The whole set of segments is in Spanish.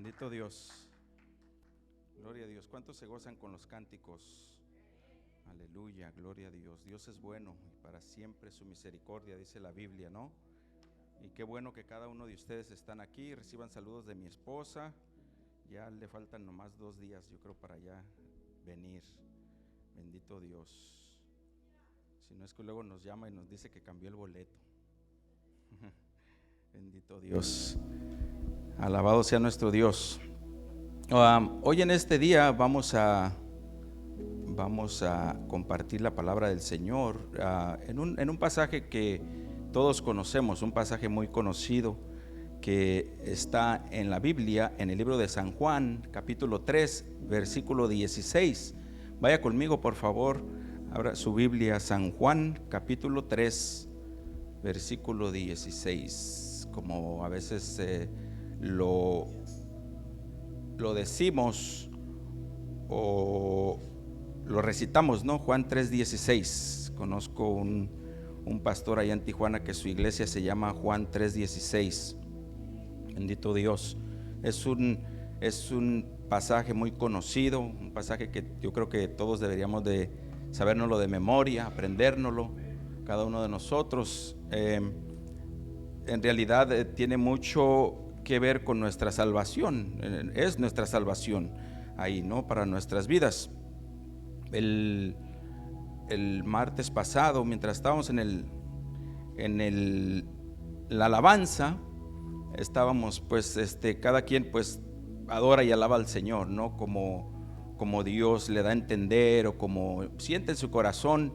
Bendito Dios. Gloria a Dios. ¿Cuántos se gozan con los cánticos? Aleluya, gloria a Dios. Dios es bueno y para siempre su misericordia, dice la Biblia, ¿no? Y qué bueno que cada uno de ustedes están aquí. Reciban saludos de mi esposa. Ya le faltan nomás 2 días, yo creo, para ya venir. Bendito Dios. Si no es que luego nos llama y nos dice que cambió el boleto. Bendito Dios. Alabado sea nuestro Dios. Hoy en este día vamos a compartir la palabra del Señor en un pasaje que todos conocemos, un pasaje muy conocido que está en la Biblia, en el libro de San Juan, capítulo 3, versículo 16. Vaya conmigo, por favor, abra su Biblia, San Juan, capítulo 3, versículo 16. Como a veces lo decimos o lo recitamos, ¿no? Juan 3:16. Conozco un pastor allá en Tijuana que su iglesia se llama Juan 3:16. Bendito Dios. Es un pasaje muy conocido, un pasaje que yo creo que todos deberíamos de sabérnoslo de memoria, aprendérnoslo, cada uno de nosotros. En realidad tiene mucho que ver con nuestra salvación, es nuestra salvación ahí, ¿no? Para nuestras vidas. El martes pasado, mientras estábamos en la alabanza, estábamos pues cada quien pues adora y alaba al Señor, ¿no? Como Dios le da a entender o como siente en su corazón.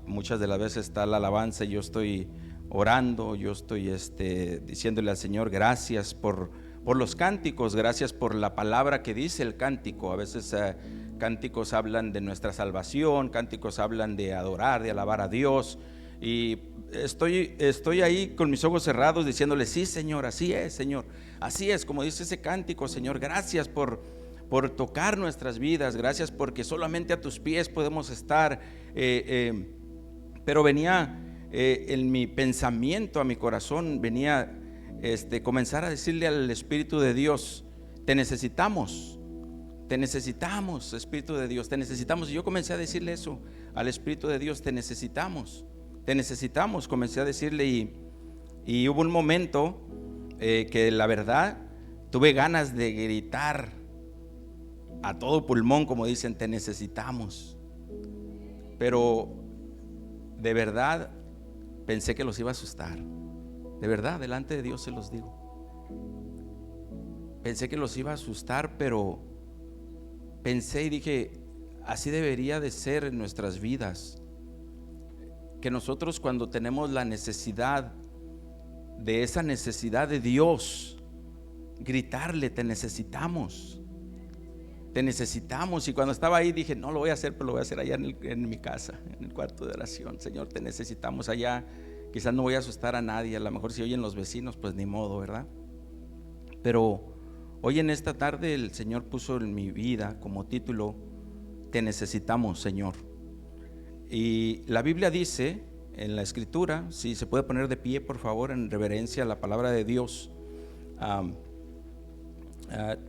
Muchas de las veces está la alabanza y yo estoy orando, yo estoy diciéndole al Señor gracias por los cánticos, gracias por la palabra que dice el cántico. A veces cánticos hablan de nuestra salvación, cánticos hablan de adorar, de alabar a Dios, y estoy ahí con mis ojos cerrados diciéndole sí, Señor, así es, Señor, así es como dice ese cántico, Señor, gracias por tocar nuestras vidas, gracias porque solamente a tus pies podemos estar. Pero venía en mi pensamiento, a mi corazón, venía comenzar a decirle al Espíritu de Dios: te necesitamos, Espíritu de Dios, te necesitamos. Y yo comencé a decirle eso al Espíritu de Dios: te necesitamos, comencé a decirle, y hubo un momento que la verdad tuve ganas de gritar a todo pulmón, como dicen, te necesitamos. Pero de verdad pensé que los iba a asustar. De verdad, delante de Dios se los digo. Pensé que los iba a asustar, pero pensé y dije: así debería de ser en nuestras vidas. Que nosotros, cuando tenemos la necesidad de esa necesidad de Dios, gritarle: te necesitamos, te necesitamos. Y cuando estaba ahí dije: no lo voy a hacer, pero lo voy a hacer allá en mi casa, en el cuarto de oración. Señor, te necesitamos allá. Quizás no voy a asustar a nadie, a lo mejor si oyen los vecinos, pues ni modo, ¿verdad? Pero hoy en esta tarde el Señor puso en mi vida como título: te necesitamos, Señor. Y la Biblia dice en la Escritura, si se puede poner de pie por favor, en reverencia a la palabra de Dios.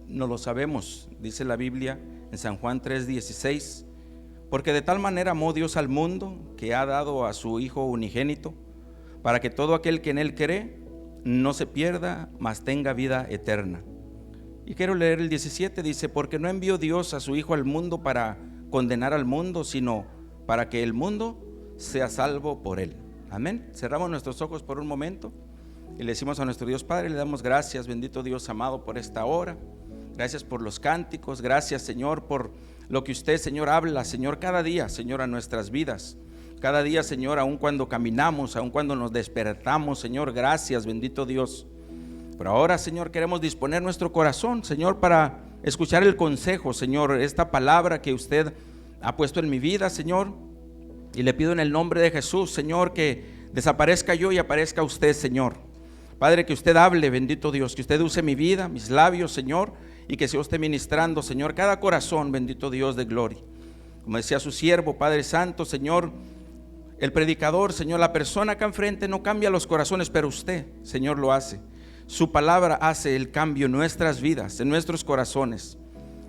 No lo sabemos, dice la Biblia en San Juan 3:16: porque de tal manera amó Dios al mundo, que ha dado a su Hijo unigénito, para que todo aquel que en él cree no se pierda, mas tenga vida eterna. Y quiero leer el 17, dice: porque no envió Dios a su Hijo al mundo para condenar al mundo, sino para que el mundo sea salvo por él. Amén. Cerramos nuestros ojos por un momento y le decimos a nuestro Dios Padre, le damos gracias, bendito Dios amado, por esta hora. Gracias por los cánticos, gracias, Señor, por lo que usted, Señor, habla, Señor, cada día, Señor, a nuestras vidas. Cada día, Señor, aun cuando caminamos, aun cuando nos despertamos, Señor, gracias, bendito Dios. Pero ahora, Señor, queremos disponer nuestro corazón, Señor, para escuchar el consejo, Señor, esta palabra que usted ha puesto en mi vida, Señor. Y le pido en el nombre de Jesús, Señor, que desaparezca yo y aparezca usted, Señor. Padre, que usted hable, bendito Dios, que usted use mi vida, mis labios, Señor, y que sea usted ministrando, Señor, cada corazón, bendito Dios de gloria. Como decía su siervo, Padre Santo, Señor, el predicador, Señor, la persona acá enfrente no cambia los corazones, pero usted, Señor, lo hace. Su palabra hace el cambio en nuestras vidas, en nuestros corazones.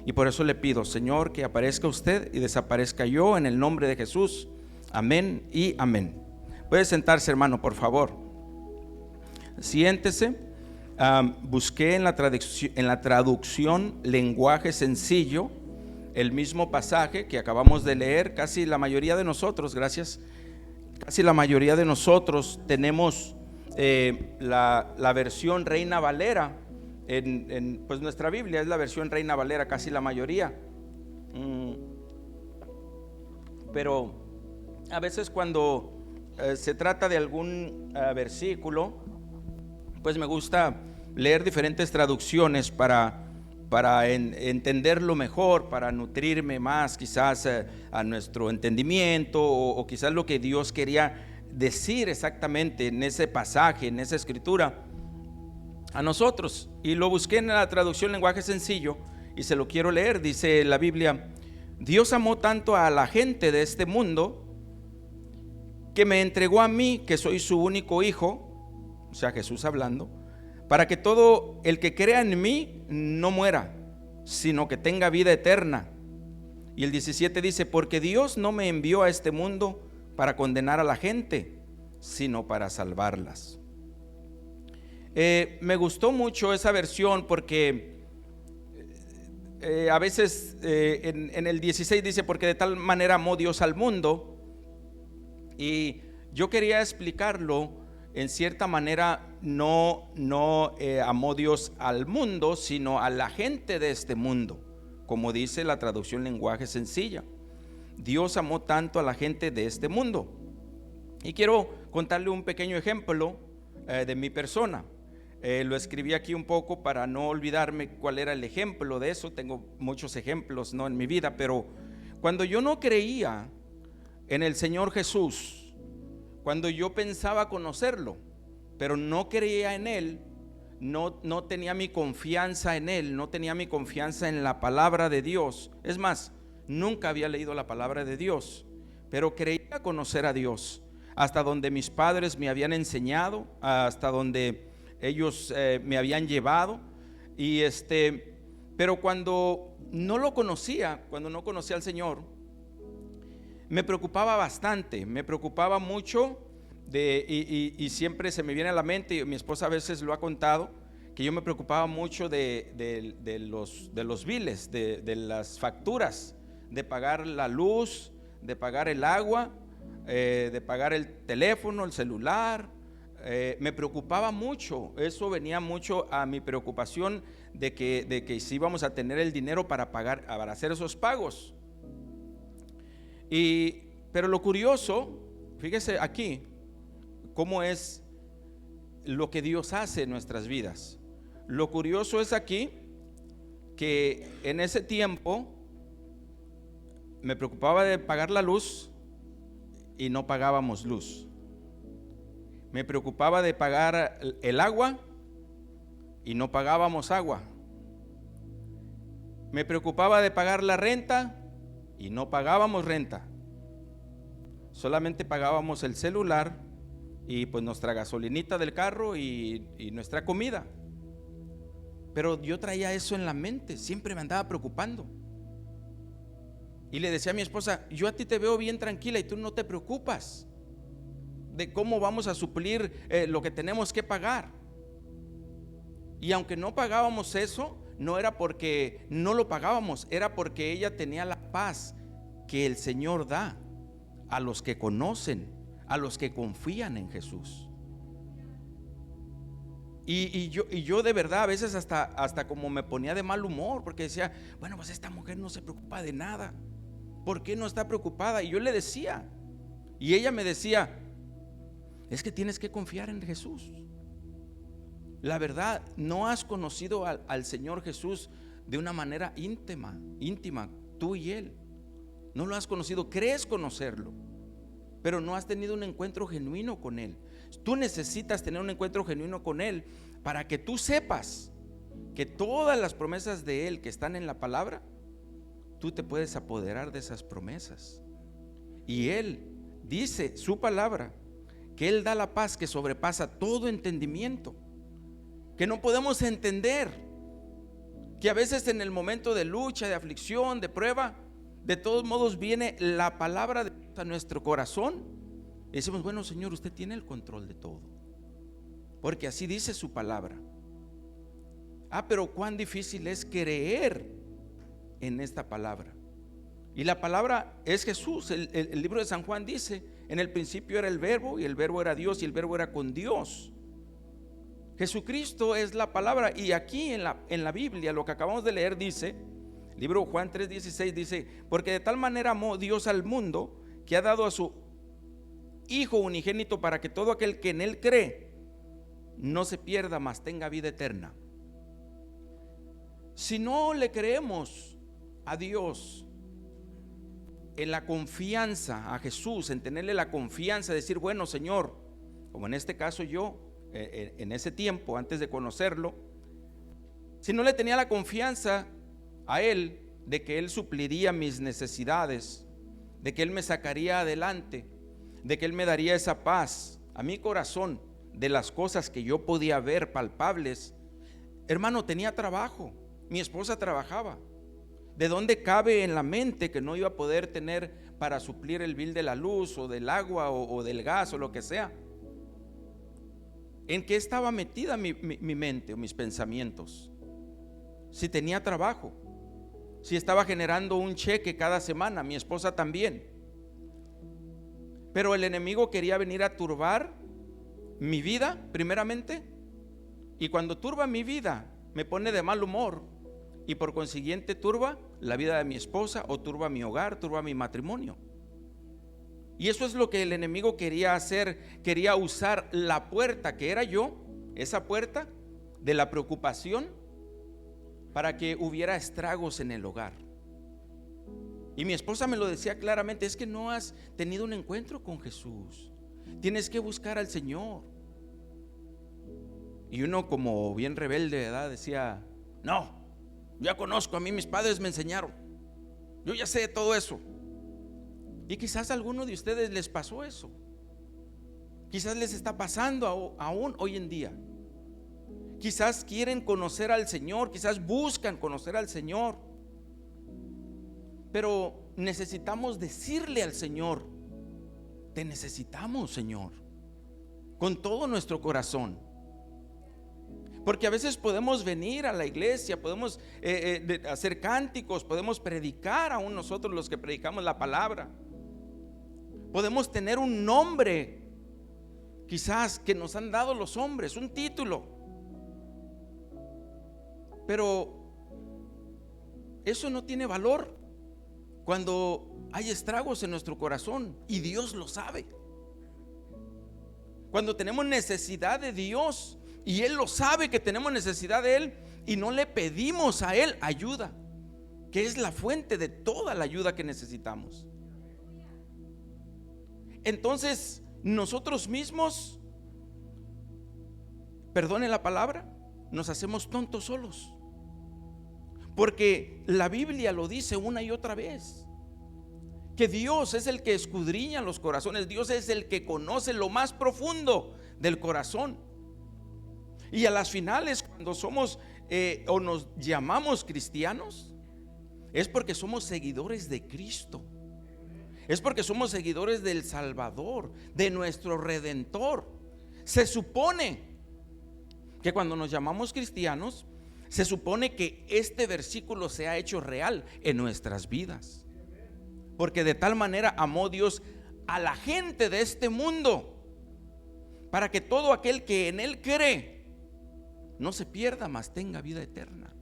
Y por eso le pido, Señor, que aparezca usted y desaparezca yo en el nombre de Jesús. Amén y amén. Puede sentarse, hermano, por favor. Siéntese. Busqué en la traducción Lenguaje Sencillo el mismo pasaje que acabamos de leer. Casi la mayoría de nosotros, gracias, casi la mayoría de nosotros tenemos la versión Reina Valera. Pues nuestra Biblia es la versión Reina Valera, casi la mayoría. Pero a veces cuando se trata de algún versículo, pues me gusta leer diferentes traducciones para entenderlo mejor, para nutrirme más quizás a nuestro entendimiento o quizás lo que Dios quería decir exactamente en ese pasaje, en esa escritura a nosotros. Y lo busqué en la traducción Lenguaje Sencillo y se lo quiero leer. Dice la Biblia: Dios amó tanto a la gente de este mundo que me entregó a mí, que soy su único hijo, o sea, Jesús hablando, para que todo el que crea en mí no muera, sino que tenga vida eterna. Y el 17 dice: porque Dios no me envió a este mundo para condenar a la gente, sino para salvarlas. Me gustó mucho esa versión porque a veces en el 16 dice: porque de tal manera amó Dios al mundo. Y yo quería explicarlo en cierta manera, no amó Dios al mundo, sino a la gente de este mundo, como dice la traducción Lenguaje Sencilla. Dios amó tanto a la gente de este mundo. Y quiero contarle un pequeño ejemplo de mi persona. Lo escribí aquí un poco para no olvidarme cuál era el ejemplo de eso. Tengo muchos ejemplos, ¿no?, en mi vida, pero cuando yo no creía en el Señor Jesús, cuando yo pensaba conocerlo, pero no creía en Él, no tenía mi confianza en Él, no tenía mi confianza en la palabra de Dios. Es más, nunca había leído la palabra de Dios, pero creía conocer a Dios, hasta donde mis padres me habían enseñado, hasta donde ellos me habían llevado. Y pero cuando no lo conocía, cuando no conocía al Señor, me preocupaba bastante, me preocupaba mucho y siempre se me viene a la mente, y mi esposa a veces lo ha contado, que yo me preocupaba mucho de los biles, de las facturas, de pagar la luz, de pagar el agua, de pagar el teléfono, el celular. Me preocupaba mucho, eso venía mucho a mi preocupación de que si íbamos a tener el dinero para pagar, para hacer esos pagos. Pero lo curioso, fíjese aquí, cómo es lo que Dios hace en nuestras vidas. Lo curioso es aquí que en ese tiempo me preocupaba de pagar la luz y no pagábamos luz. Me preocupaba de pagar el agua y no pagábamos agua. Me preocupaba de pagar la renta y no pagábamos renta. Solamente pagábamos el celular y pues nuestra gasolinita del carro y nuestra comida. Pero yo traía eso en la mente, siempre me andaba preocupando. Y le decía a mi esposa: yo a ti te veo bien tranquila y tú no te preocupas de cómo vamos a suplir lo que tenemos que pagar. Y aunque no pagábamos eso, no era porque no lo pagábamos, era porque ella tenía la paz que el Señor da a los que conocen, a los que confían en Jesús. Y yo de verdad a veces hasta como me ponía de mal humor, porque decía: bueno, pues esta mujer no se preocupa de nada, ¿por qué no está preocupada? Y yo le decía, y ella me decía: es que tienes que confiar en Jesús. La verdad, no has conocido al Señor Jesús de una manera íntima, tú y Él. No lo has conocido, crees conocerlo, pero no has tenido un encuentro genuino con Él. Tú necesitas tener un encuentro genuino con Él para que tú sepas que todas las promesas de Él que están en la palabra, tú te puedes apoderar de esas promesas. Y Él dice, su palabra, que Él da la paz que sobrepasa todo entendimiento, que no podemos entender, que a veces en el momento de lucha, de aflicción, de prueba, de todos modos viene la palabra de Dios a nuestro corazón y decimos: bueno, Señor, usted tiene el control de todo, porque así dice su palabra. Pero cuán difícil es creer en esta palabra. Y la palabra es Jesús. El libro de San Juan dice: en el principio era el verbo, y el verbo era Dios, y el verbo era con Dios. Jesucristo es la palabra. Y aquí en la Biblia, lo que acabamos de leer dice, libro Juan 3:16 dice: porque de tal manera amó Dios al mundo, que ha dado a su Hijo unigénito, para que todo aquel que en él cree no se pierda, mas tenga vida eterna. Si no le creemos a Dios, en la confianza, a Jesús, en tenerle la confianza de decir: bueno, Señor, como en este caso yo, en ese tiempo, antes de conocerlo, si no le tenía la confianza a Él, de que Él supliría mis necesidades, de que Él me sacaría adelante, de que Él me daría esa paz a mi corazón, de las cosas que yo podía ver palpables, hermano, tenía trabajo, mi esposa trabajaba. ¿De dónde cabe en la mente que no iba a poder tener para suplir el bill de la luz o del agua o del gas o lo que sea? ¿En qué estaba metida mi mente o mis pensamientos? Si tenía trabajo, si estaba generando un cheque cada semana, mi esposa también. Pero el enemigo quería venir a turbar mi vida primeramente, y cuando turba mi vida me pone de mal humor, y por consiguiente turba la vida de mi esposa, o turba mi hogar, turba mi matrimonio. Y eso es lo que el enemigo quería hacer. Quería usar la puerta que era yo, esa puerta de la preocupación, para que hubiera estragos en el hogar. Y mi esposa me lo decía claramente: es que no has tenido un encuentro con Jesús, tienes que buscar al Señor. Y uno, como bien rebelde de edad, decía: no, ya conozco, a mí mis padres me enseñaron, yo ya sé de todo eso. Y quizás a alguno de ustedes les pasó eso, quizás les está pasando aún hoy en día. Quizás quieren conocer al Señor, quizás buscan conocer al Señor, pero necesitamos decirle al Señor: te necesitamos, Señor, con todo nuestro corazón. Porque a veces podemos venir a la iglesia, podemos hacer cánticos, podemos predicar, aún nosotros los que predicamos la palabra, podemos tener un nombre quizás que nos han dado los hombres, un título, pero eso no tiene valor cuando hay estragos en nuestro corazón, y Dios lo sabe. Cuando tenemos necesidad de Dios, y Él lo sabe que tenemos necesidad de Él, y no le pedimos a Él ayuda, que es la fuente de toda la ayuda que necesitamos, entonces nosotros mismos, perdone la palabra, nos hacemos tontos solos. Porque la Biblia lo dice una y otra vez, que Dios es el que escudriña los corazones, Dios es el que conoce lo más profundo del corazón. Y a las finales, cuando somos o nos llamamos cristianos, es porque somos seguidores de Cristo, es porque somos seguidores del Salvador, de nuestro Redentor. Se supone que cuando nos llamamos cristianos, se supone que este versículo se ha hecho real en nuestras vidas, porque de tal manera amó Dios a la gente de este mundo, para que todo aquel que en Él cree no se pierda, mas tenga vida eterna.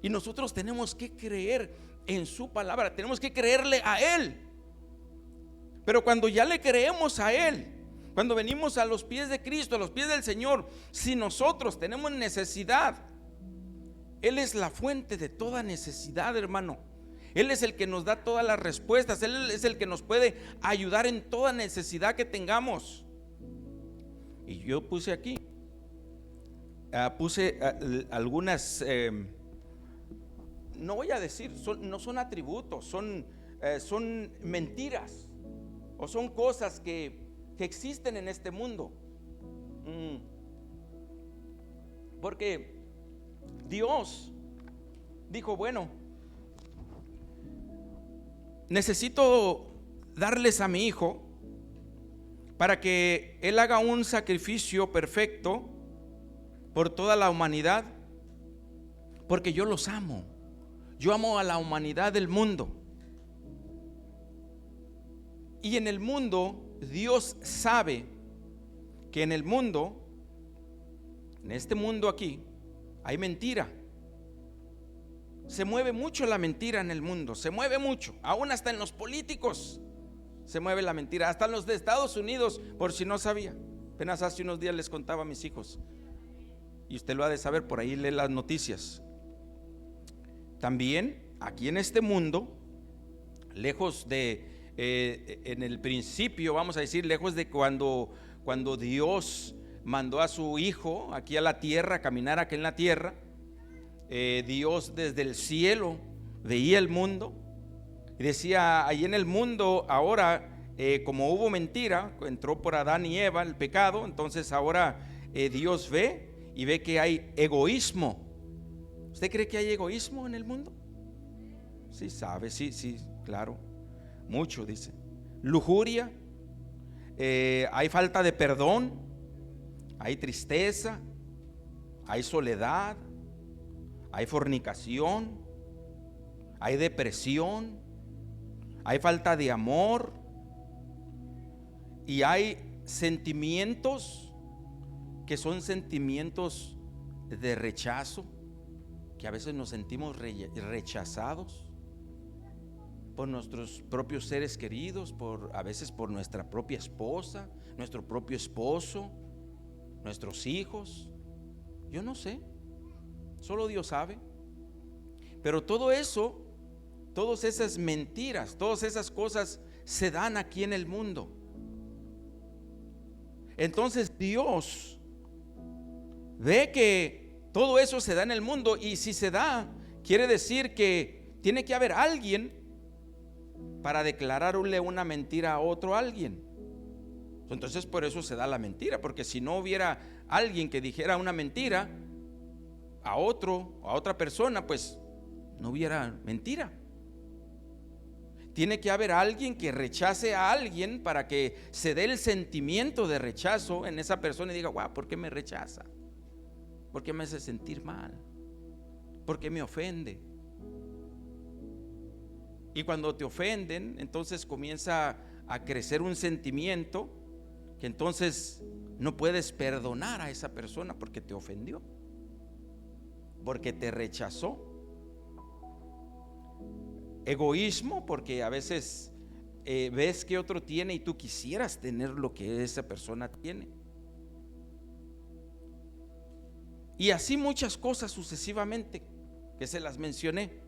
Y nosotros tenemos que creer en su palabra, tenemos que creerle a Él. Pero cuando ya le creemos a Él, cuando venimos a los pies de Cristo, a los pies del Señor, si nosotros tenemos necesidad, Él es la fuente de toda necesidad, hermano. Él es el que nos da todas las respuestas, Él es el que nos puede ayudar en toda necesidad que tengamos. Y yo puse aquí, algunas, no voy a decir, no son atributos, son mentiras, o son cosas que existen en este mundo. Porque Dios dijo, bueno, necesito darles a mi hijo para que él haga un sacrificio perfecto por toda la humanidad, porque yo los amo. Yo amo a la humanidad del mundo. Y en el mundo, Dios sabe que en el mundo, en este mundo aquí, hay mentira. Se mueve mucho la mentira en el mundo, se mueve mucho, aún hasta en los políticos se mueve la mentira, hasta en los de Estados Unidos, por si no sabía. Apenas hace unos días les contaba a mis hijos, y usted lo ha de saber, por ahí lee las noticias. También aquí en este mundo, lejos de en el principio, vamos a decir, lejos de cuando Dios mandó a su hijo aquí a la tierra, a caminar aquí en la tierra, Dios desde el cielo veía el mundo y decía, ahí en el mundo ahora, como hubo mentira, entró por Adán y Eva el pecado, entonces ahora Dios ve y ve que hay egoísmo. ¿Usted cree que hay egoísmo en el mundo? Sí sabe, sí, claro, mucho dice. Lujuria, hay falta de perdón, hay tristeza, hay soledad, hay fornicación, hay depresión, hay falta de amor y hay sentimientos que son sentimientos de rechazo, que a veces nos sentimos rechazados por nuestros propios seres queridos, a veces por nuestra propia esposa, nuestro propio esposo, nuestros hijos. Yo no sé, solo Dios sabe. Pero todo eso, todas esas mentiras, todas esas cosas se dan aquí en el mundo. Entonces Dios ve que todo eso se da en el mundo, y si se da, quiere decir que tiene que haber alguien para declararle una mentira a otro alguien. Entonces por eso se da la mentira, porque si no hubiera alguien que dijera una mentira a otra persona, pues no hubiera mentira. Tiene que haber alguien que rechace a alguien para que se dé el sentimiento de rechazo en esa persona y diga, wow, ¿por qué me rechaza? ¿Por qué me hace sentir mal? ¿Por qué me ofende? Y cuando te ofenden, entonces comienza a crecer un sentimiento que entonces no puedes perdonar a esa persona porque te ofendió, porque te rechazó. Egoísmo, porque a veces ves que otro tiene y tú quisieras tener lo que esa persona tiene. Y así muchas cosas sucesivamente que se las mencioné.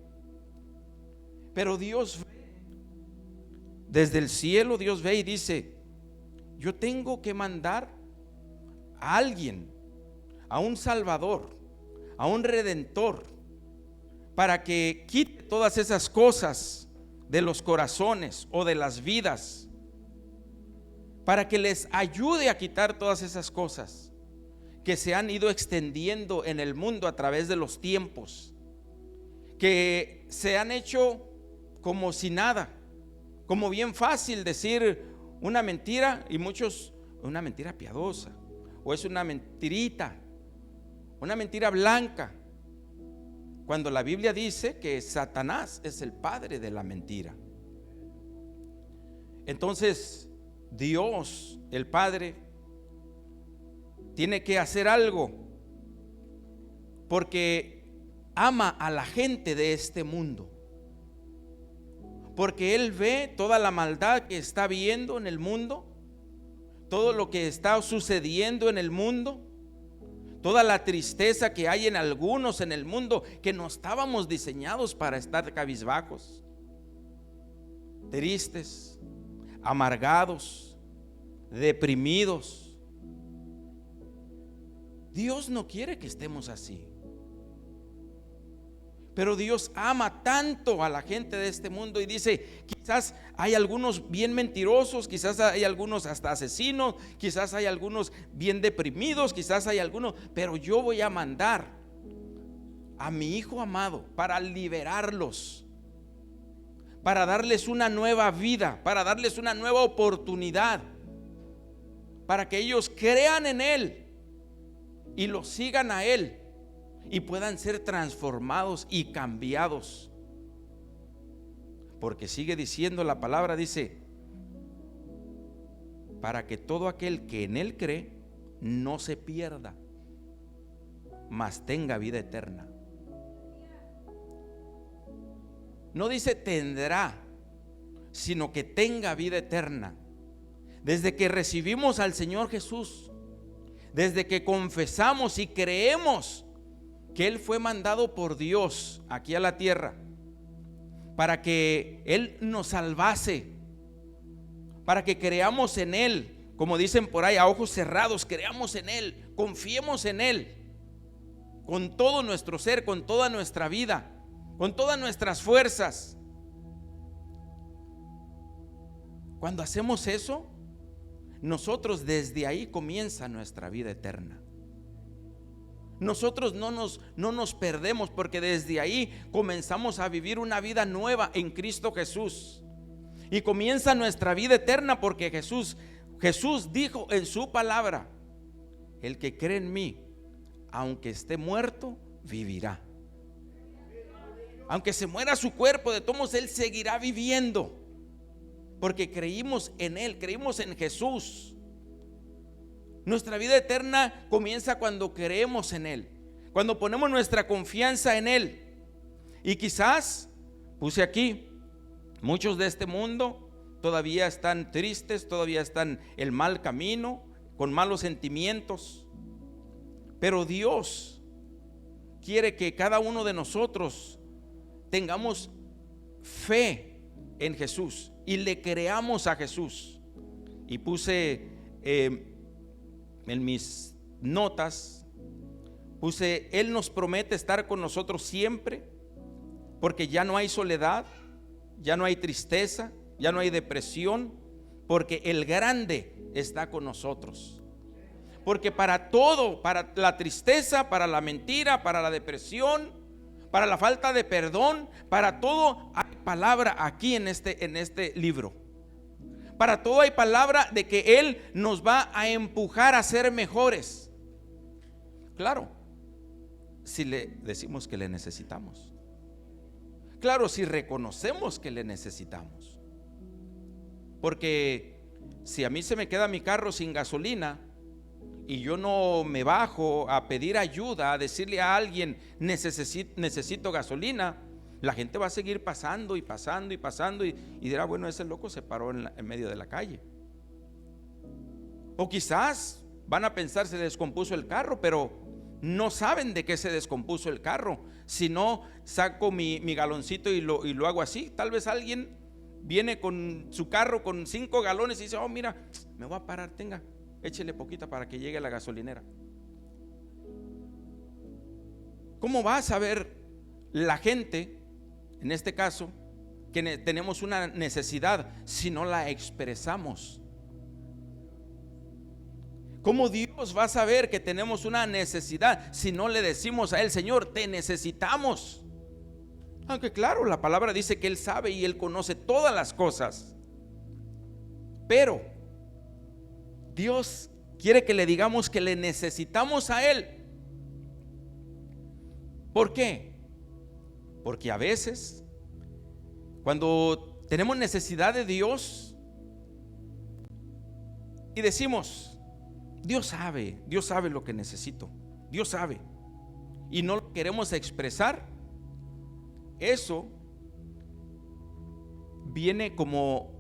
Pero Dios ve, desde el cielo Dios ve y dice, yo tengo que mandar a alguien, a un Salvador, a un Redentor, para que quite todas esas cosas de los corazones o de las vidas, para que les ayude a quitar todas esas cosas que se han ido extendiendo en el mundo a través de los tiempos, que se han hecho como si nada, como bien fácil decir una mentira, y muchos, una mentira piadosa, o es una mentirita, una mentira blanca, cuando la Biblia dice que Satanás es el padre de la mentira. Entonces Dios, el Padre, tiene que hacer algo, porque ama a la gente de este mundo, porque Él ve toda la maldad que está viendo en el mundo, todo lo que está sucediendo en el mundo, toda la tristeza que hay en algunos en el mundo, que no estábamos diseñados para estar cabizbajos, tristes, amargados, deprimidos. Dios no quiere que estemos así, Pero Dios ama tanto a la gente de este mundo y dice, quizás hay algunos bien mentirosos, quizás hay algunos hasta asesinos, quizás hay algunos bien deprimidos, quizás hay algunos, pero yo voy a mandar a mi Hijo amado para liberarlos, para darles una nueva vida, para darles una nueva oportunidad, para que ellos crean en Él y lo sigan a Él y puedan ser transformados y cambiados. Porque sigue diciendo la palabra, dice, para que todo aquel que en Él cree no se pierda, mas tenga vida eterna. No dice tendrá, sino que tenga vida eterna. Desde que recibimos al Señor Jesús, desde que confesamos y creemos que Él fue mandado por Dios aquí a la tierra para que Él nos salvase, para que creamos en Él, como dicen por ahí, a ojos cerrados, creamos en Él, confiemos en Él con todo nuestro ser, con toda nuestra vida, con todas nuestras fuerzas. Cuando hacemos eso, nosotros desde ahí comienza nuestra vida eterna. Nosotros no nos perdemos, porque desde ahí comenzamos a vivir una vida nueva en Cristo Jesús. Y comienza nuestra vida eterna porque Jesús dijo en su palabra: el que cree en mí, aunque esté muerto, vivirá. Aunque se muera su cuerpo, de todos modos Él seguirá viviendo, porque creímos en Él, creímos en Jesús. Nuestra vida eterna comienza cuando creemos en Él, cuando ponemos nuestra confianza en Él. Y quizás, puse aquí, muchos de este mundo todavía están tristes, todavía están en el mal camino, con malos sentimientos. Pero Dios quiere que cada uno de nosotros tengamos fe en Jesús y le creamos a Jesús. Y puse en mis notas, puse: Él nos promete estar con nosotros siempre, porque ya no hay soledad, ya no hay tristeza, ya no hay depresión, porque el grande está con nosotros. Porque para todo, para la tristeza, para la mentira, para la depresión, para la falta de perdón, para todo hay palabra aquí en este libro. Para todo hay palabra de que Él nos va a empujar a ser mejores. Claro, si le decimos que le necesitamos. Claro, si reconocemos que le necesitamos. Porque si a mí se me queda mi carro sin gasolina y yo no me bajo a pedir ayuda, a decirle a alguien: necesito gasolina, la gente va a seguir pasando y pasando y pasando y dirá: bueno, ese loco se paró en medio de la calle. O quizás van a pensar: se descompuso el carro, pero no saben de qué se descompuso el carro. Si no saco mi galoncito y lo hago así, tal vez alguien viene con su carro con 5 galones y dice: oh, mira, me voy a parar, tenga, échele poquita para que llegue a la gasolinera. ¿Cómo va a saber la gente, en este caso, que tenemos una necesidad si no la expresamos? ¿Cómo Dios va a saber que tenemos una necesidad si no le decimos a Él: Señor, te necesitamos? Aunque claro, la palabra dice que Él sabe y Él conoce todas las cosas, pero Dios quiere que le digamos que le necesitamos a Él. ¿Por qué? Porque a veces, cuando tenemos necesidad de Dios y decimos: Dios sabe lo que necesito, Dios sabe, y no lo queremos expresar, eso viene como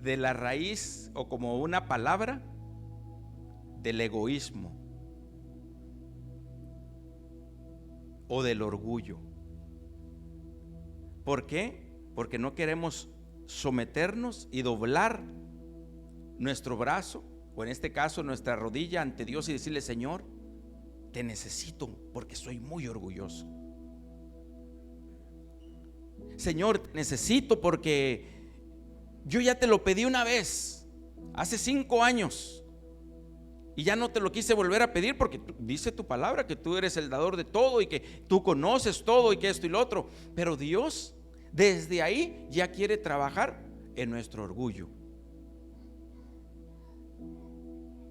de la raíz o como una palabra del egoísmo o del orgullo. ¿Por qué? Porque no queremos someternos y doblar nuestro brazo, o en este caso nuestra rodilla, ante Dios y decirle: Señor, te necesito porque soy muy orgulloso. Señor, te necesito porque yo ya te lo pedí una vez, hace 5 años, y ya no te lo quise volver a pedir porque dice tu palabra que tú eres el dador de todo y que tú conoces todo y que esto y lo otro. Pero Dios desde ahí ya quiere trabajar en nuestro orgullo,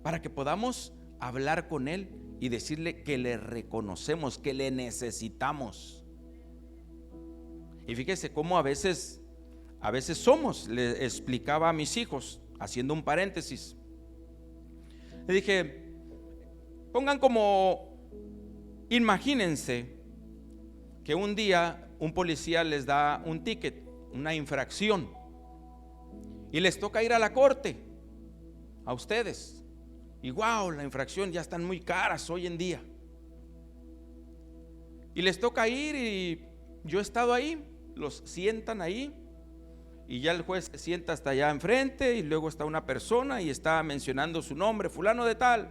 para que podamos hablar con Él y decirle que le reconocemos, que le necesitamos. Y fíjese cómo a veces somos. Le explicaba a mis hijos, haciendo un paréntesis, le dije, pongan como, imagínense que un día un policía les da un ticket, una infracción, y les toca ir a la corte a ustedes. Y wow, la infracción ya están muy caras hoy en día, y les toca ir, y yo he estado ahí, los sientan ahí, y ya el juez se sienta hasta allá enfrente, y luego está una persona y está mencionando su nombre, fulano de tal,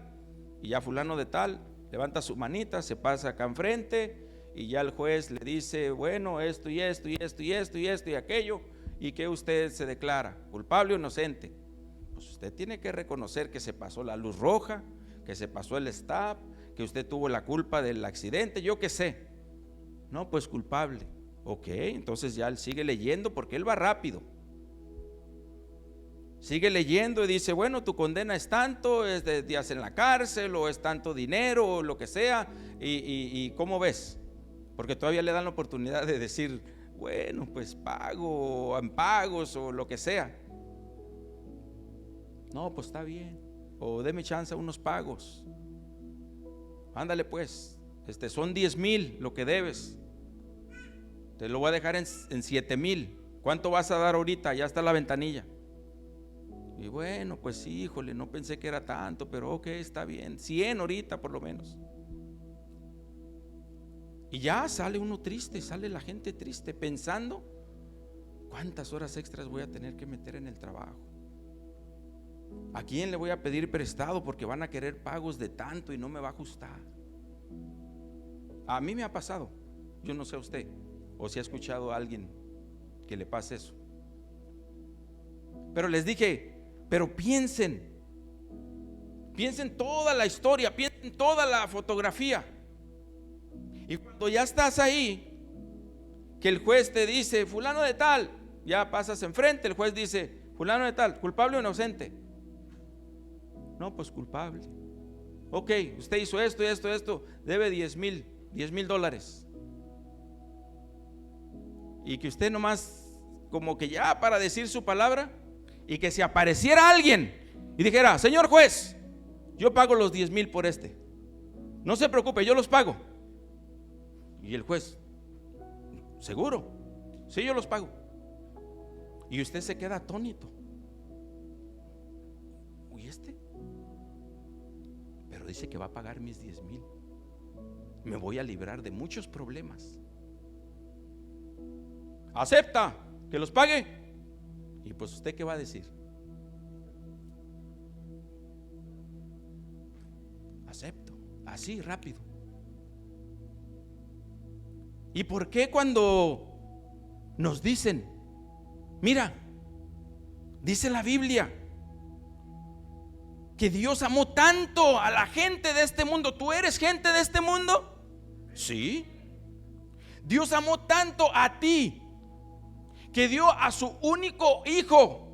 y ya fulano de tal levanta su manita, se pasa acá enfrente, y ya el juez le dice, bueno, esto y esto y esto y esto y esto y aquello, y que usted se declara culpable o inocente. Pues usted tiene que reconocer que se pasó la luz roja, que se pasó el stop, que usted tuvo la culpa del accidente, yo qué sé. No, pues culpable. Ok, entonces ya él sigue leyendo porque él va rápido. Sigue leyendo y dice, bueno, tu condena es tanto, es de días en la cárcel, o es tanto dinero, o lo que sea. Y ¿cómo ves? Porque todavía le dan la oportunidad de decir, bueno, pues pago, o en pagos, o lo que sea. No, pues está bien, o deme chance a unos pagos. Ándale pues, son 10,000 lo que debes. Te lo voy a dejar en 7,000. ¿Cuánto vas a dar ahorita? Ya está la ventanilla. Y bueno, pues sí, híjole, no pensé que era tanto, pero ok, está bien, 100 ahorita por lo menos. Y ya sale uno triste, sale la gente triste, pensando cuántas horas extras voy a tener que meter en el trabajo. ¿A quién le voy a pedir prestado? Porque van a querer pagos de tanto y no me va a ajustar. A mí me ha pasado, yo no sé a usted, o si ha escuchado a alguien que le pase eso. Pero les dije, pero piensen toda la historia, piensen toda la fotografía. Y cuando ya estás ahí, que el juez te dice, fulano de tal, ya pasas enfrente, el juez dice, fulano de tal, ¿culpable o inocente? No, pues culpable. Ok, usted hizo esto y esto, debe 10,000 dólares. Y que usted nomás, como que ya para decir su palabra, y que se apareciera alguien y dijera, señor juez, yo pago los 10,000 por este, no se preocupe, yo los pago. Y el juez, ¿seguro? Sí, yo los pago. Y usted se queda atónito. ¿Y este? Pero dice que va a pagar mis 10,000. Me voy a librar de muchos problemas. ¿Acepta que los pague? Y pues usted, ¿qué va a decir? Acepto, así rápido. ¿Y por qué cuando nos dicen, mira, dice la Biblia que Dios amó tanto a la gente de este mundo? ¿Tú eres gente de este mundo? Sí. Dios amó tanto a ti que dio a su único hijo,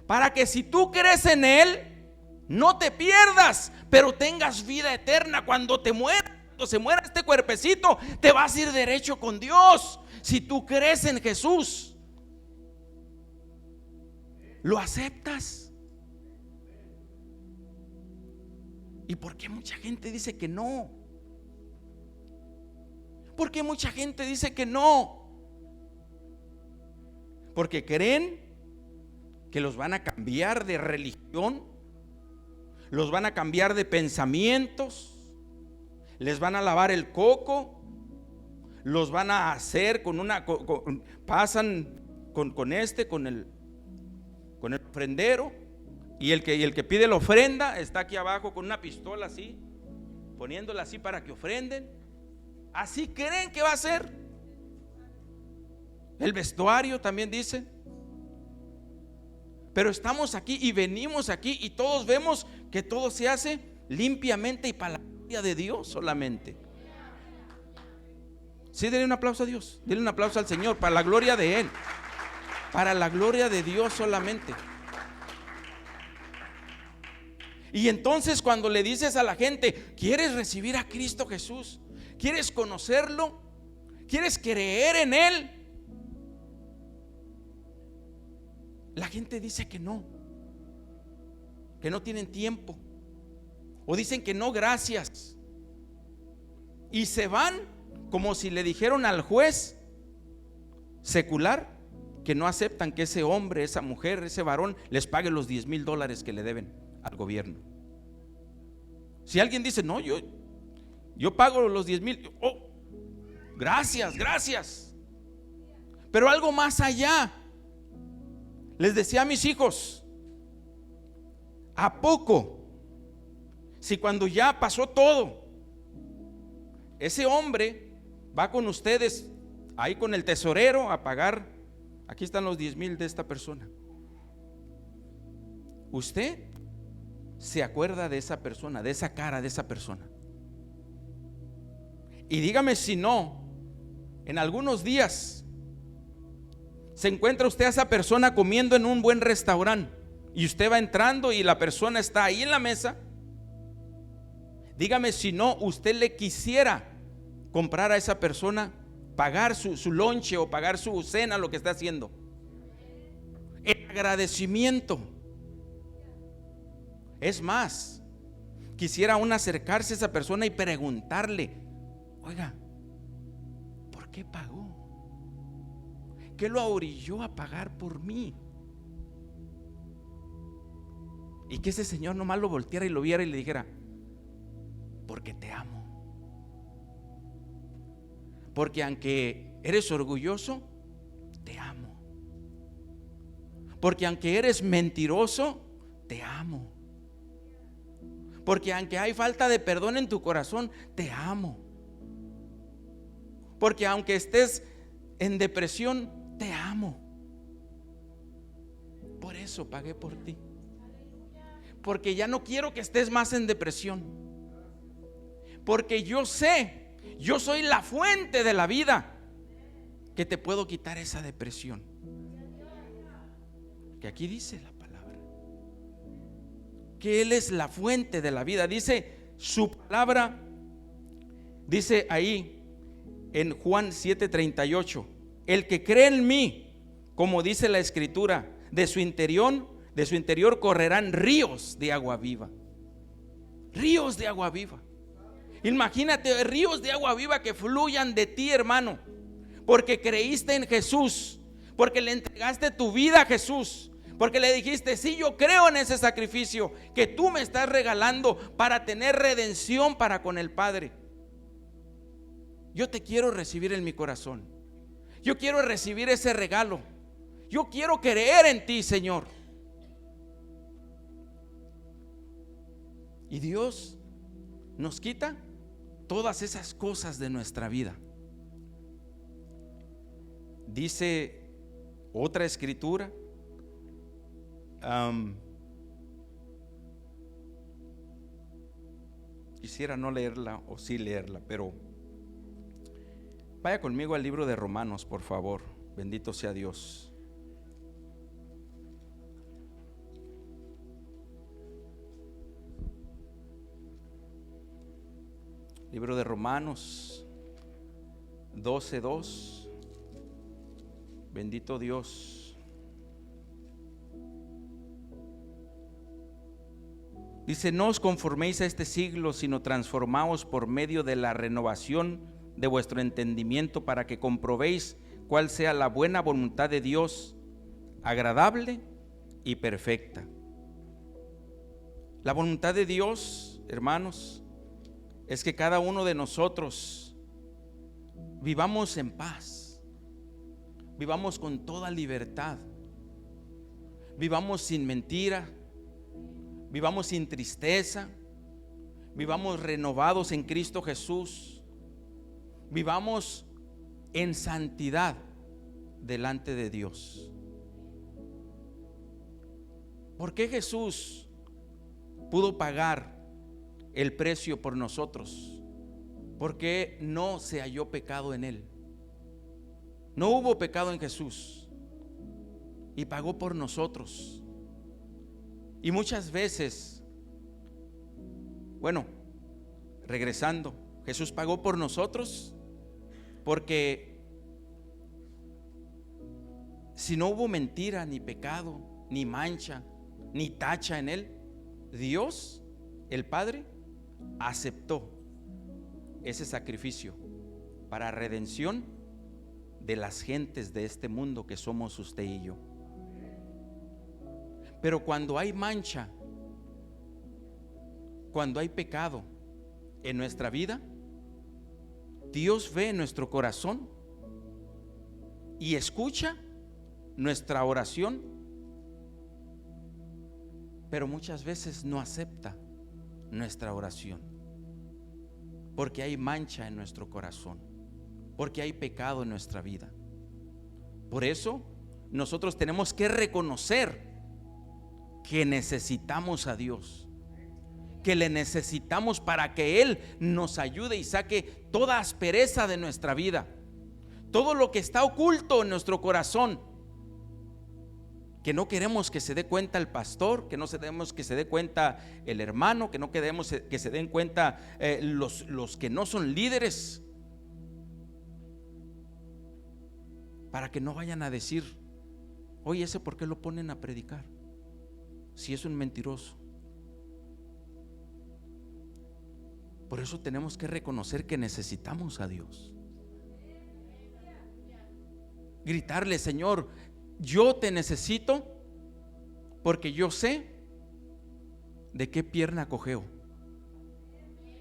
para que si tú crees en él, no te pierdas, pero tengas vida eterna. Cuando te mueras, cuando se muera este cuerpecito, te vas a ir derecho con Dios. Si tú crees en Jesús, ¿lo aceptas? ¿Y por qué mucha gente dice que no? ¿Por qué mucha gente dice que no? Porque creen que los van a cambiar de religión, los van a cambiar de pensamientos, les van a lavar el coco, los van a hacer pasan con el ofrendero, y el que pide la ofrenda está aquí abajo con una pistola así, poniéndola así para que ofrenden. Así creen que va a ser. el vestuario también dice. Pero estamos aquí y venimos aquí y todos vemos que todo se hace limpiamente y para la gloria de Dios solamente. Sí, denle un aplauso a Dios, denle un aplauso al Señor, para la gloria de Él, para la gloria de Dios solamente. Y entonces cuando le dices a la gente, ¿quieres recibir a Cristo Jesús? ¿Quieres conocerlo? ¿Quieres creer en Él? La gente dice que no tienen tiempo, o dicen que no, gracias, y se van como si le dijeron al juez secular que no aceptan que ese hombre, esa mujer, ese varón les pague los $10,000 que le deben al gobierno. Si alguien dice, no, yo pago los 10,000, oh, gracias, gracias. Pero algo más allá. Les decía a mis hijos, ¿a poco? Si cuando ya pasó todo, ese hombre va con ustedes ahí con el tesorero a pagar, aquí están los 10,000 de esta persona, usted se acuerda de esa persona, de esa cara de esa persona. Y dígame si no, en algunos días se encuentra usted a esa persona comiendo en un buen restaurante y usted va entrando y la persona está ahí en la mesa. Dígame si no, usted le quisiera comprar a esa persona, pagar su lonche o pagar su cena, lo que está haciendo, en agradecimiento. Es más, quisiera uno acercarse a esa persona y preguntarle, oiga, ¿por qué pagó? ¿Qué lo orilló a pagar por mí? Y que ese señor nomás lo volteara y lo viera y le dijera, porque te amo. Porque aunque eres orgulloso, te amo. Porque aunque eres mentiroso, te amo. Porque aunque hay falta de perdón en tu corazón, te amo. Porque aunque estés en depresión, te amo. Por eso pagué por ti. Porque ya no quiero que estés más en depresión. Porque yo sé, yo soy la fuente de la vida, que te puedo quitar esa depresión. Que aquí dice la palabra, que Él es la fuente de la vida. Dice su palabra, dice ahí en Juan 7:38, el que cree en mí, como dice la escritura, de su interior correrán ríos de agua viva. Ríos de agua viva. Imagínate ríos de agua viva que fluyan de ti, hermano, porque creíste en Jesús, porque le entregaste tu vida a Jesús, porque le dijiste, sí, yo creo en ese sacrificio que tú me estás regalando para tener redención para con el Padre. Yo te quiero recibir en mi corazón. Yo quiero recibir ese regalo. Yo quiero creer en ti, Señor. Y Dios nos quita todas esas cosas de nuestra vida. Dice otra escritura, quisiera no leerla o sí leerla, pero vaya conmigo al libro de Romanos, por favor. Bendito sea Dios. Libro de Romanos 12:2. Bendito Dios. Dice, no os conforméis a este siglo, sino transformaos por medio de la renovación de vuestro entendimiento, para que comprobéis cuál sea la buena voluntad de Dios, agradable y perfecta. La voluntad de Dios, hermanos, es que cada uno de nosotros vivamos en paz, vivamos con toda libertad, vivamos sin mentira, vivamos sin tristeza, vivamos renovados en Cristo Jesús, vivamos en santidad, delante de Dios. ¿Por qué Jesús pudo pagar el precio por nosotros? Porque no se halló pecado en Él. No hubo pecado en Jesús y pagó por nosotros. Y muchas veces, bueno, regresando, Jesús pagó por nosotros porque si no hubo mentira, ni pecado, ni mancha, ni tacha en Él, Dios, el Padre, aceptó ese sacrificio para redención de las gentes de este mundo que somos usted y yo. Pero cuando hay mancha, cuando hay pecado en nuestra vida, Dios ve nuestro corazón y escucha nuestra oración, pero muchas veces no acepta nuestra oración porque hay mancha en nuestro corazón, porque hay pecado en nuestra vida. Por eso nosotros tenemos que reconocer que necesitamos a Dios, que le necesitamos para que Él nos ayude y saque toda aspereza de nuestra vida, todo lo que está oculto en nuestro corazón, que no queremos que se dé cuenta el pastor, que no queremos que se dé cuenta el hermano, que no queremos que se den cuenta los que no son líderes, para que no vayan a decir: oye, ¿ese por qué lo ponen a predicar? Si es un mentiroso. Por eso tenemos que reconocer que necesitamos a Dios. Gritarle: Señor, yo te necesito porque yo sé de qué pierna cojeo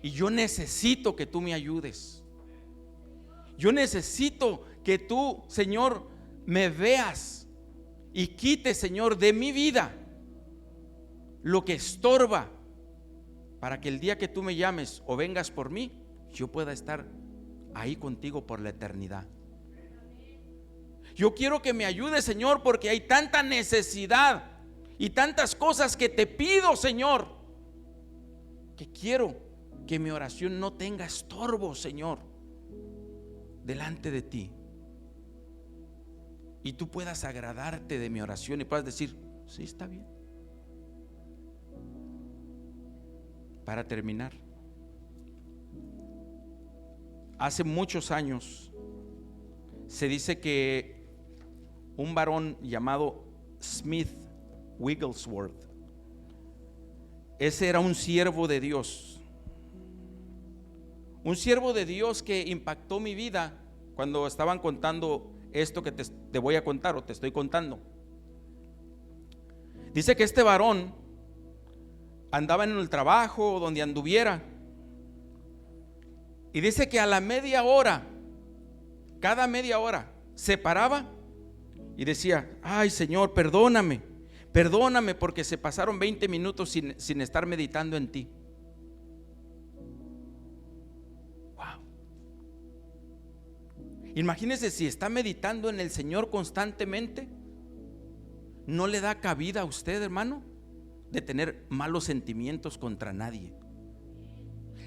y yo necesito que tú me ayudes. Yo necesito que tú, Señor, me veas y quites, Señor, de mi vida lo que estorba, para que el día que tú me llames o vengas por mí, yo pueda estar ahí contigo por la eternidad. Yo quiero que me ayudes, Señor, porque hay tanta necesidad y tantas cosas que te pido, Señor, que quiero que mi oración no tenga estorbo, Señor, delante de ti, y tú puedas agradarte de mi oración y puedas decir: sí, está bien. Para terminar, hace muchos años se dice que un varón llamado Smith Wigglesworth, ese era un siervo de Dios, un siervo de Dios que impactó mi vida cuando estaban contando esto que te voy a contar o te estoy contando. Dice que este varón andaba en el trabajo, donde anduviera, y dice que a la media hora, cada media hora, se paraba y decía: ay, Señor, perdóname porque se pasaron 20 minutos sin estar meditando en ti. Wow. Imagínese, si está meditando en el Señor constantemente, no le da cabida a usted, hermano, de tener malos sentimientos contra nadie.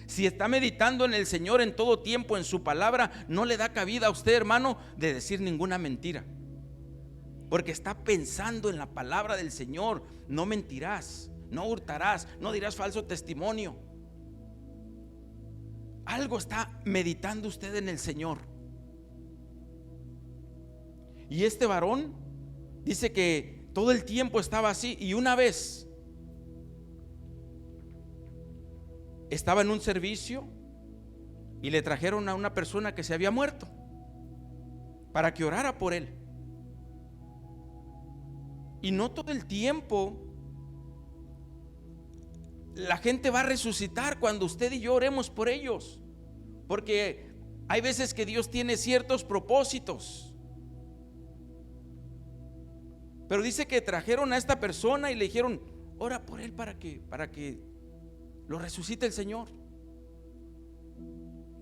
Si está meditando en el Señor en todo tiempo, en su palabra, no le da cabida a usted, hermano, de decir ninguna mentira, porque está pensando en la palabra del Señor. No mentirás, no hurtarás, no dirás falso testimonio. Algo está meditando usted en el Señor. Y este varón dice que todo el tiempo estaba así, y una vez estaba en un servicio y le trajeron a una persona que se había muerto para que orara por él. Y no todo el tiempo la gente va a resucitar cuando usted y yo oremos por ellos, porque hay veces que Dios tiene ciertos propósitos. Pero dice que trajeron a esta persona y le dijeron: ora por él para que lo resucite el Señor.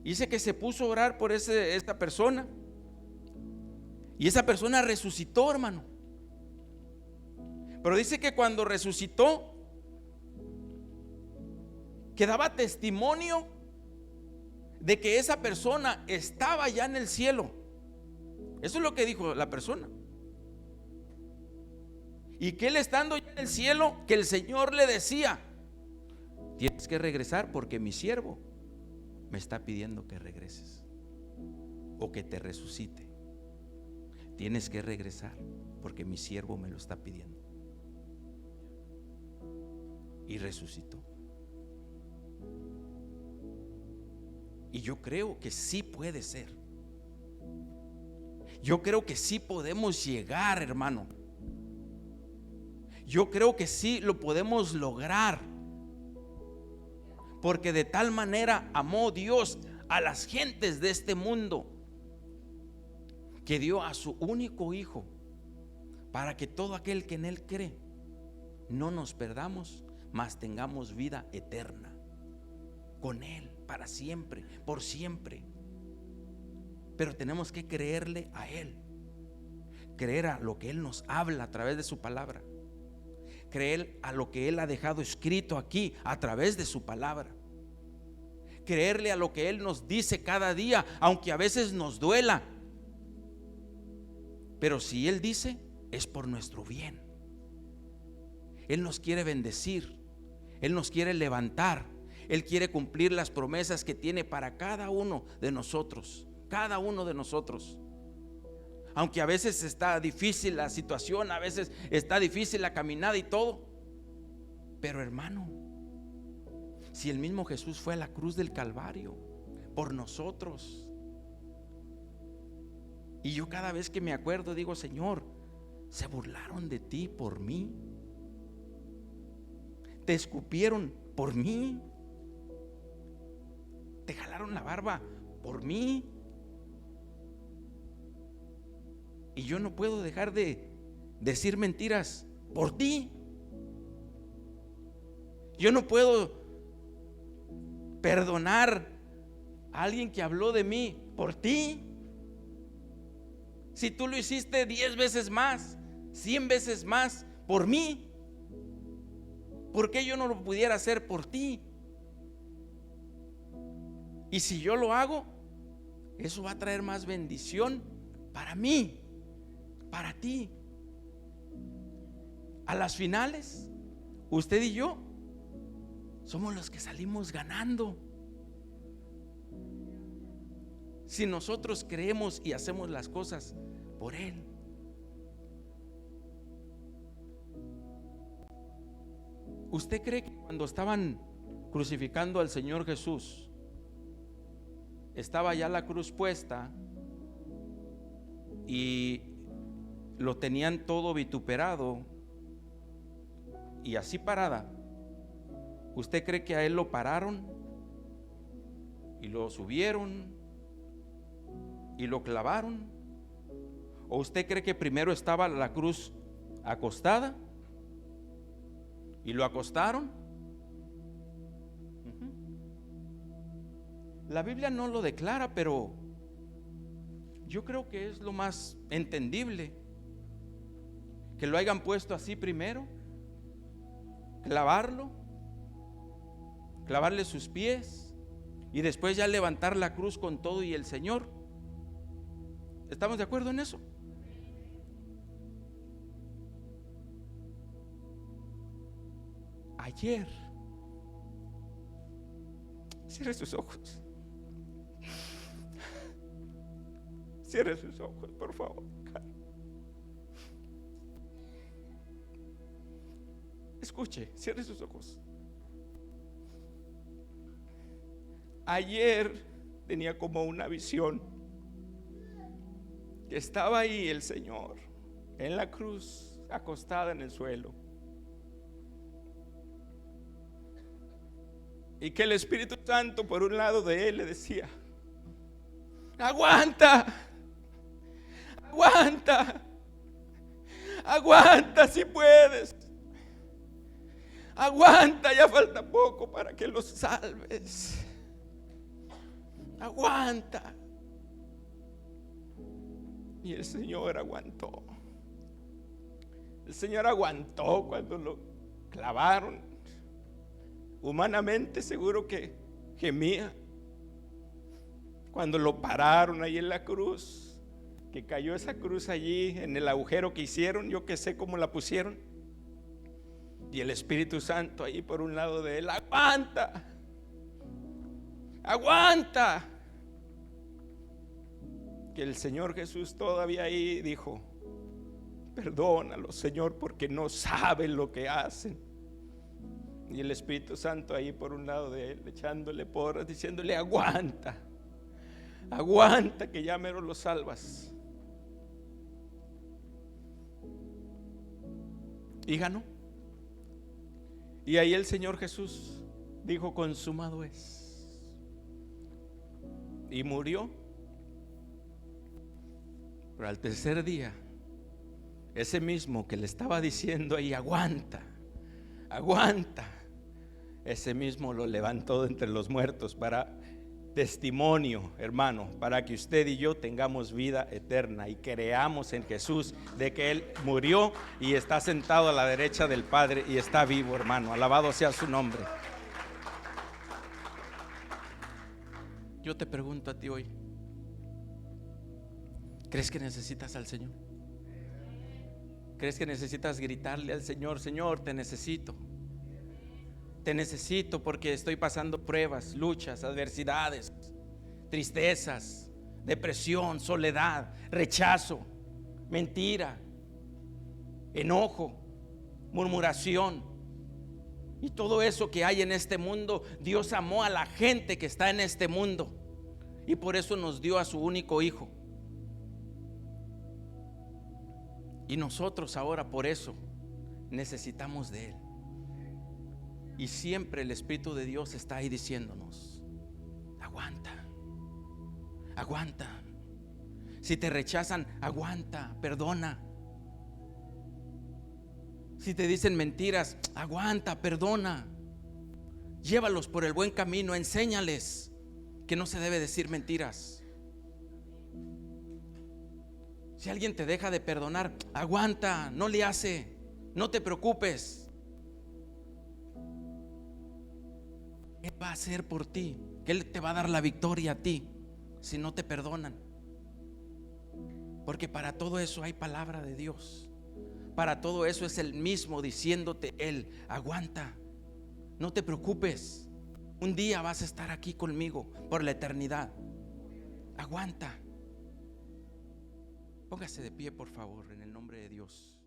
Dice que se puso a orar por esta persona, Y esa persona resucitó, hermano. Pero dice que cuando resucitó, que daba testimonio de que esa persona estaba ya en el cielo. Eso es lo que dijo la persona. Y que él, estando ya en el cielo, que el Señor le decía: tienes que regresar porque mi siervo me está pidiendo que regreses o que te resucite. Tienes que regresar porque mi siervo me lo está pidiendo. Y resucitó. Y yo creo que sí puede ser. Yo creo que sí podemos llegar, hermano. Yo creo que sí lo podemos lograr. Porque de tal manera amó Dios a las gentes de este mundo, que dio a su único Hijo, para que todo aquel que en Él cree no nos perdamos, mas tengamos vida eterna con Él para siempre, por siempre. Pero tenemos que creerle a Él, creer a lo que Él nos habla a través de su palabra, creer a lo que Él ha dejado escrito aquí a través de su palabra, creerle a lo que Él nos dice cada día, aunque a veces nos duela. Pero si Él dice, es por nuestro bien. Él nos quiere bendecir, Él nos quiere levantar, Él quiere cumplir las promesas que tiene para cada uno de nosotros. Cada uno de nosotros. Aunque a veces está difícil la situación, a veces está difícil la caminada y todo. Pero hermano, si el mismo Jesús fue a la cruz del Calvario por nosotros, y yo cada vez que me acuerdo digo: Señor, se burlaron de ti por mí, te escupieron por mí, te jalaron la barba por mí, y yo no puedo dejar de decir mentiras por ti. Yo no puedo perdonar a alguien que habló de mí por ti. Si tú lo hiciste 10 veces más, 100 veces más por mí, ¿por qué yo no lo pudiera hacer por ti? Y si yo lo hago, eso va a traer más bendición para mí, para ti. A las finales, usted y yo somos los que salimos ganando. Si nosotros creemos y hacemos las cosas por Él. ¿Usted cree que cuando estaban crucificando al Señor Jesús, estaba ya la cruz puesta y lo tenían todo vituperado y así parada? ¿Usted cree que a Él lo pararon y lo subieron y lo clavaron? ¿O usted cree que primero estaba la cruz acostada y lo acostaron? La Biblia no lo declara, pero yo creo que es lo más entendible que lo hayan puesto así primero, clavarle sus pies y después ya levantar la cruz con todo y el Señor. ¿Estamos de acuerdo en eso? Ayer, cierre sus ojos. Cierre sus ojos, por favor. Escuche, cierre sus ojos. Ayer tenía como una visión que estaba ahí el Señor en la cruz, acostada en el suelo, y que el Espíritu Santo por un lado de Él le decía: aguanta, aguanta, aguanta si puedes, aguanta, ya falta poco para que los salves, aguanta. Y el Señor aguantó. El Señor aguantó cuando lo clavaron. Humanamente seguro que gemía. Cuando lo pararon ahí en la cruz, que cayó esa cruz allí en el agujero que hicieron, yo que sé cómo la pusieron, y el Espíritu Santo ahí por un lado de él: aguanta, aguanta. Que el Señor Jesús todavía ahí dijo: perdónalo, Señor, porque no saben lo que hacen. Y el Espíritu Santo ahí por un lado de él, echándole porras, diciéndole: aguanta, aguanta, que ya mero lo salvas. Y ganó. Y ahí el Señor Jesús dijo: consumado es. Y murió. Pero al tercer día, ese mismo que le estaba diciendo ahí: aguanta, aguanta, ese mismo lo levantó de entre los muertos para testimonio, hermano, para que usted y yo tengamos vida eterna y creamos en Jesús, de que Él murió y está sentado a la derecha del Padre y está vivo, hermano. Alabado sea su nombre. Yo te pregunto a ti hoy: ¿crees que necesitas al Señor? ¿Crees que necesitas gritarle al Señor: Señor, te necesito? Te necesito porque estoy pasando pruebas, luchas, adversidades, tristezas, depresión, soledad, rechazo, mentira, enojo, murmuración y todo eso que hay en este mundo. Dios amó a la gente que está en este mundo y por eso nos dio a su único hijo. Y nosotros ahora por eso necesitamos de Él. Y siempre el Espíritu de Dios está ahí diciéndonos: aguanta, aguanta. Si te rechazan, aguanta, perdona. Si te dicen mentiras, aguanta, perdona. Llévalos por el buen camino, enséñales que no se debe decir mentiras. Si alguien te deja de perdonar, aguanta, no le hace, no te preocupes. ¿Qué va a hacer por ti? ¿Qué te va a dar la victoria a ti si no te perdonan? Porque para todo eso hay palabra de Dios. Para todo eso es el mismo diciéndote Él: aguanta, no te preocupes. Un día vas a estar aquí conmigo por la eternidad. Aguanta. Póngase de pie, por favor, en el nombre de Dios.